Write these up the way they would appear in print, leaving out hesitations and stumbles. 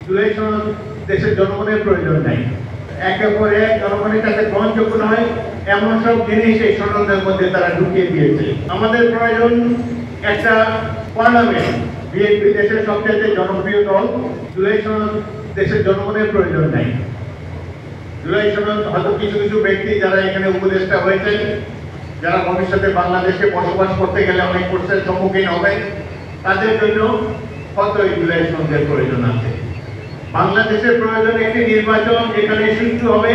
জুলাই সনদ দেশের জনগণের প্রয়োজন নাই, একের পর এক জনগণের কাছে গ্রহণযোগ্য নয় এমন সব জিনিস এই সনদের মধ্যে তারা ঢুকিয়ে দিয়েছে। আমাদের প্রয়োজন একটা পার্লামেন্ট। বিএনপি দেশের সবচেয়ে জনপ্রিয় দল। জুলাই সনদ দেশের জনগণের প্রয়োজন নাই। জুলাই সনদ হয়তো কিছু কিছু ব্যক্তি যারা এখানে উপদেষ্টা হয়েছেন, যারা ভবিষ্যতে বাংলাদেশে বসবাস করতে গেলে অনেক কষ্টের সম্মুখীন হবে, তাদের জন্য হয়তো এই জুলাই সনদের প্রয়োজন আছে। বাংলাদেশের প্রয়োজন একটি নির্বাচন যেখানে সুষ্ঠু হবে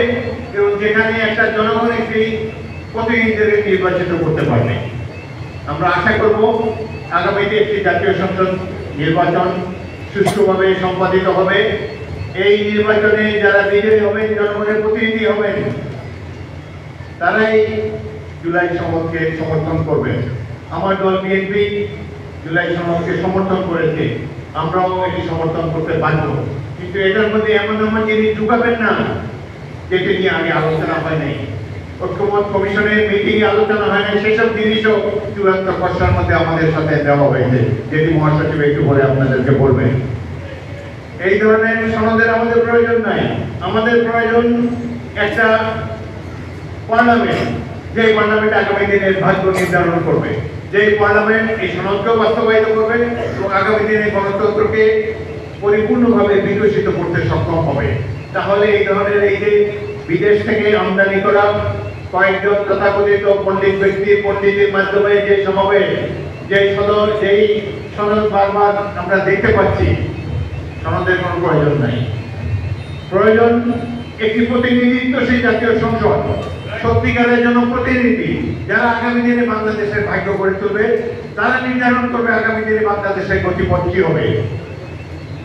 এবং যেখানে একটা জনগণ একটি প্রতিনিধিদের নির্বাচিত করতে পারবে। আমরা আশা করব আগামীতে একটি জাতীয় সংসদ নির্বাচন সুষ্ঠুভাবে সম্পাদিত হবে। এই নির্বাচনে যারা বিজয়ী হবেন, জনগণের প্রতিনিধি হবেন, তারাই জুলাই সনদকে সমর্থন করবেন। আমার দল বিএনপি জুলাই সনদকে সমর্থন করেছে, আমরাও এটি সমর্থন করতে বাধ্য। কিন্তু এটার মধ্যে এমন এমন জিনিস ঢুকাবেন না যেটি নিয়ে আগে আলোচনা হয় নাই, ঐক্যমত কমিশনের মিটিংয়ে আলোচনা হয় নাই, সেসব জিনিসও চূড়ান্ত খসড়ার মধ্যে আমাদের সাথে দেওয়া হয়েছে, যেটি মহাসচিব একটু পরে আপনাদেরকে বলবেন। এই ধরনের সনদের আমাদের প্রয়োজন নাই। আমাদের প্রয়োজন একটা পার্লামেন্ট, যে পার্লামেন্ট আগামী দিনের ভাগ্য নির্ধারণ করবে, যে পার্লামেন্ট এই সনদকেও বাস্তবায়িত করবে এবং আগামী দিনে গণতন্ত্রকে পরিপূর্ণভাবে বিকশিত করতে সক্ষম হবে। তাহলে এই ধরনের এই যে বিদেশ থেকে আমদানি করা কয়েকজন তথাকথিত পণ্ডিত ব্যক্তি পণ্ডিতের মাধ্যমে যে সমাবেশ, যেই সনদ বারবার আমরা দেখতে পাচ্ছি, সনদের কোনো প্রয়োজন নাই। প্রয়োজন একটি প্রতিনিধিত্বশীল জাতীয় সংসদ, সত্যিকারের জনপ্রতিনিধি, যারা আগামী দিনে বাংলাদেশের ভাগ্য গড়ে তুলবে, তারা নির্ধারণ করবে আগামী দিনে বাংলাদেশের গতিপথ কি হবে।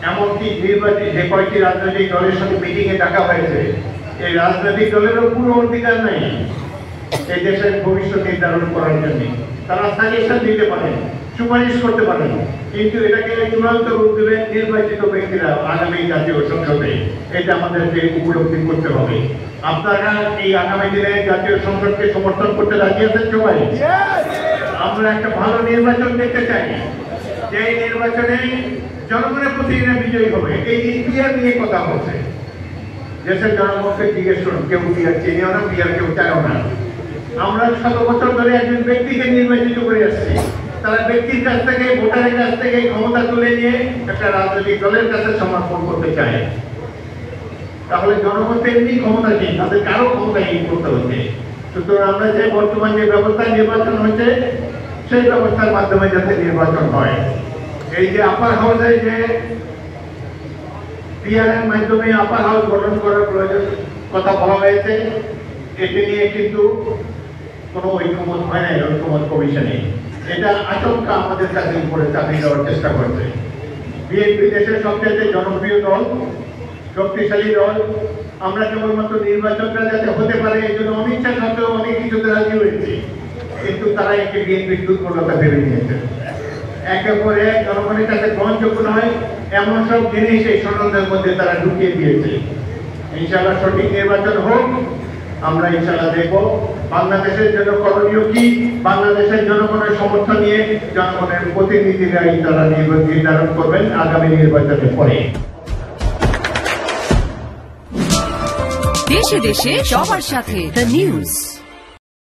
এমনকি নির্বাচন যে কয়েকটি রাজনৈতিক দলের সাথে মিটিংয়ে ডাকা হয়েছে, এই রাজনৈতিক দলেরও পুরো অধিকার নাই এই দেশের ভবিষ্যৎ নির্ধারণ করার জন্য। তারা সাজেশন দিতে পারেন, সুপারিশ করতে পারেন, কিন্তু এটাকে চূড়ান্ত রূপ দেবেন নির্বাচিত ব্যক্তিরা আগামী জাতীয় সংসদে। এটা আমাদেরকে উপলব্ধি করতে হবে। আপনারা এই আগামী দিনে জাতীয় সংসদকে সমর্থন করতে রাজি আছেন সবাই? আমরা একটা ভালো নির্বাচন দেখতে চাই, যে নির্বাচনে জনগণের প্রতিনিধিরা বিজয়ী হবে। এই পিয়ার নিয়ে কথা হচ্ছে, দেশের জনগণকে জিজ্ঞেস করুন, কেউ পিয়ার চেনেও না, পিয়ার কেউ চায়ও না। আমরা 7 বছর ধরে একজন ব্যক্তিকে নির্বাচিত করে আসছি। তারা ব্যক্তির কাছ থেকে, ভোটারের কাছ থেকে ক্ষমতা তুলে নিয়ে একটা রাজনৈতিক দলের কাছে সমর্পণ করতে চায়। তাহলে জনগণ এমনি ক্ষমতাহীন, তাদের কারো ক্ষমতাহীন করতে হচ্ছে। সুতরাং আমরা যে বর্তমান যে ব্যবস্থায় নির্বাচন হচ্ছে, সেই ব্যবস্থার মাধ্যমে যাতে নির্বাচন হয়। এই যে আপার হাউসে যে পিআরের মাধ্যমে আপার হাউস গঠন করার প্রয়োজন কথা বলা হয়েছে, এটি নিয়ে কিন্তু কোনো ঐক্যমত হয় নাই ঐক্যমত কমিশনে। এটা আশঙ্কা আমাদের কাছে উপরে চাপিয়ে দেওয়ার চেষ্টা করছে। বিএনপি দেশের সবচেয়ে জনপ্রিয় দল, শক্তিশালী দল। আমরা কেবলমাত্র নির্বাচনটা যাতে হতে পারে এই জন্য অনিচ্ছা সত্ত্বেও অনেক কিছুতে রাজি হয়েছি, কিন্তু তারা একে বিএনপির দুর্বলতা ভেবে নিয়েছে। একের পর এক জনগণের কাছে গ্রহণযোগ্য নয় এমন সব জিনিস এই সনদের মধ্যে তারা ঢুকিয়ে দিয়েছে। ইনশাআল্লাহ সঠিক নির্বাচন হোক, আমরা ইনশাআল্লাহ দেখব বাংলাদেশের জন্য করণীয় কি। বাংলাদেশের জনগণের সমর্থন নিয়ে জনগণের প্রতিনিধিরাই তারা নির্ধারণ করবেন আগামী নির্বাচনের পরে। দেশে দেশে সবার সাথে দ্য নিউজ।